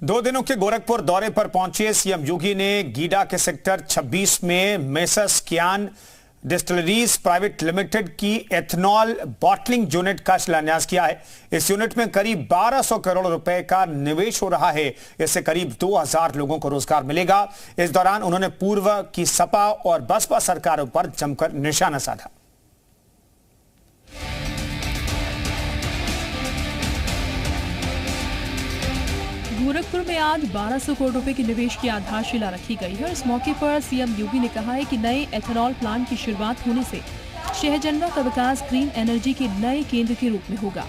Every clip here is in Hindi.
2 दिनों के गोरखपुर दौरे पर पहुंचे सीएम योगी ने गीडा के सेक्टर 26 में मेसर्स कियान डिस्टिलरीज प्राइवेट लिमिटेड की एथनॉल बॉटलिंग यूनिट का शिलान्यास किया है। इस यूनिट में करीब 1200 करोड़ रुपए का निवेश हो रहा है। इससे करीब 2000 लोगों को रोजगार मिलेगा। इस दौरान उन्होंने पूर्व की सपा और बसपा सरकारों पर जमकर निशाना साधा। गोरखपुर में आज 1200 करोड़ रुपए के निवेश की आधारशिला रखी गई है। इस मौके पर सीएम योगी ने कहा है कि नए एथेनॉल प्लांट की शुरुआत होने से शहजनवा का विकास ग्रीन एनर्जी के नए केंद्र के रूप में होगा।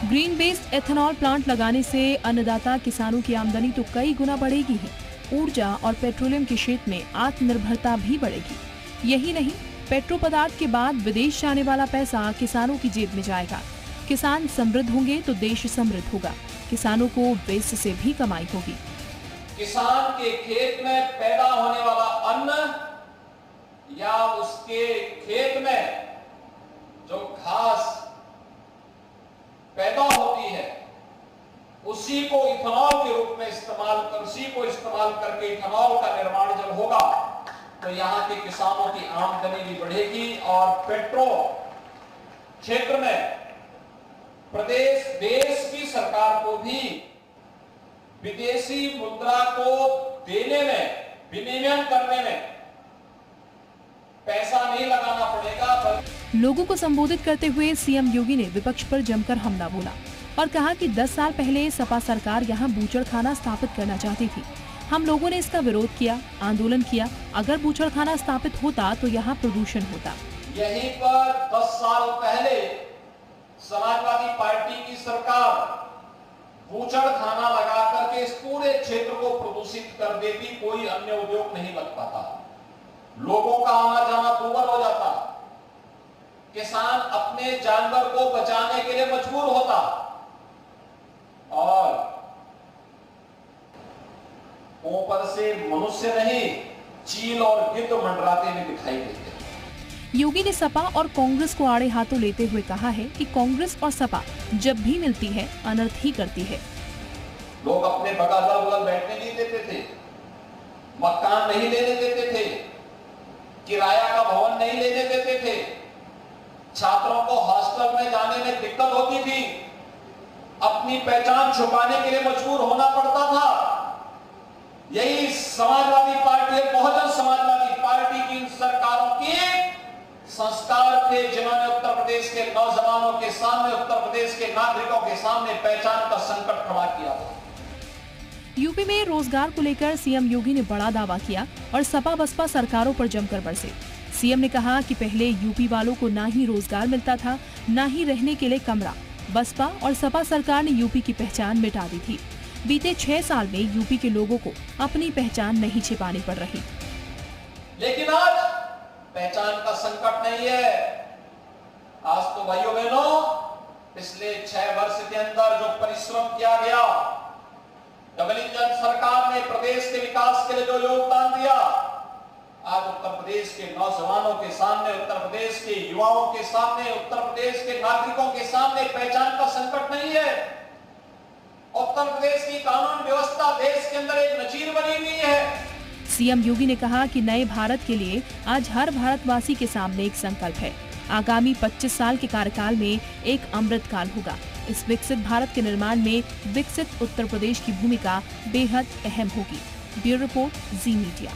ग्रीन बेस्ड एथेनॉल प्लांट लगाने से अन्नदाता किसानों की आमदनी तो कई गुना बढ़ेगी ही, ऊर्जा और पेट्रोलियम के क्षेत्र में आत्मनिर्भरता भी बढ़ेगी। यही नहीं, पेट्रो पदार्थ के बाद विदेश जाने वाला पैसा किसानों की जेब में जाएगा। किसान समृद्ध होंगे तो देश समृद्ध होगा। किसानों को बेस से भी कमाई होगी। किसान के खेत में पैदा होने वाला अन्न या उसके खेत में जो घास पैदा होती है उसी को इथेनॉल के रूप में इस्तेमाल करके इथेनॉल का निर्माण जब होगा तो यहाँ के किसानों की आमदनी भी बढ़ेगी और पेट्रोल क्षेत्र में प्रदेश देश की सरकार को भी विदेशी मुद्रा को देने में, विनिमय करने में पैसा नहीं लगाना पड़ेगा। लोगों को संबोधित करते हुए सीएम योगी ने विपक्ष पर जमकर हमला बोला और कहा कि 10 साल पहले सपा सरकार यहां बूचड़खाना स्थापित करना चाहती थी। हम लोगों ने इसका विरोध किया, आंदोलन किया। अगर बूचड़खाना स्थापित होता तो यहाँ प्रदूषण होता। यहीं पर 10 साल पहले समाजवादी पार्टी की सरकार बूचड़खाना लगा करके इस पूरे क्षेत्र को प्रदूषित कर देती, कोई अन्य उद्योग नहीं लग पाता, लोगों का आना जाना दूभर हो जाता, किसान अपने जानवर को बचाने के लिए मजबूर होता और ऊपर से मनुष्य नहीं चील और गिद्ध मंडराते हुए दिखाई देते। योगी ने सपा और कांग्रेस को आड़े हाथों लेते हुए कहा है कि कांग्रेस और सपा जब भी मिलती है अनर्थ ही करती है। लोग अपने बगल बैठने नहीं देते थे, मकान नहीं लेने देते थे, किराया का भवन नहीं लेने देते थे, छात्रों को हॉस्टल में जाने में दिक्कत होती थी, अपनी पहचान छुपाने के लिए मजबूर होना पड़ता था। यही समाजवादी पार्टी, बहुजन समाजवादी पार्टी की सरकारों की संस्कार थे जिन्होंने उत्तर प्रदेश के नौजवानों के सामने, उत्तर प्रदेश के नागरिकों के सामने पहचान का संकट खड़ा किया था। यूपी में रोजगार को लेकर सीएम योगी ने बड़ा दावा किया और सपा बसपा सरकारों पर जमकर बरसे। सीएम ने कहा कि पहले यूपी वालों को ना ही रोजगार मिलता था, ना ही रहने के लिए कमरा। बसपा और सपा सरकार ने यूपी की पहचान मिटा दी थी। बीते 6 साल में यूपी के लोगों को अपनी पहचान नहीं छिपानी पड़ रही। लेकिन आज पहचान का संकट नहीं है। आज तो भाइयों बहनों, पिछले 6 वर्ष के अंदर जो परिश्रम किया गया, डबल इंजन सरकार ने प्रदेश के विकास के लिए जो योगदान दिया, आज उत्तर प्रदेश के नौजवानों के सामने, उत्तर प्रदेश के युवाओं के सामने, उत्तर प्रदेश के नागरिकों के सामने पहचान का संकट नहीं है। उत्तर प्रदेश की कानून व्यवस्था देश के अंदर एक नजीर बनी हुई है। सीएम योगी ने कहा कि नए भारत के लिए आज हर भारतवासी के सामने एक संकल्प है। आगामी 25 साल के कार्यकाल में एक अमृत काल होगा। इस विकसित भारत के निर्माण में विकसित उत्तर प्रदेश की भूमिका बेहद अहम होगी। ब्यूरो रिपोर्ट, जी मीडिया।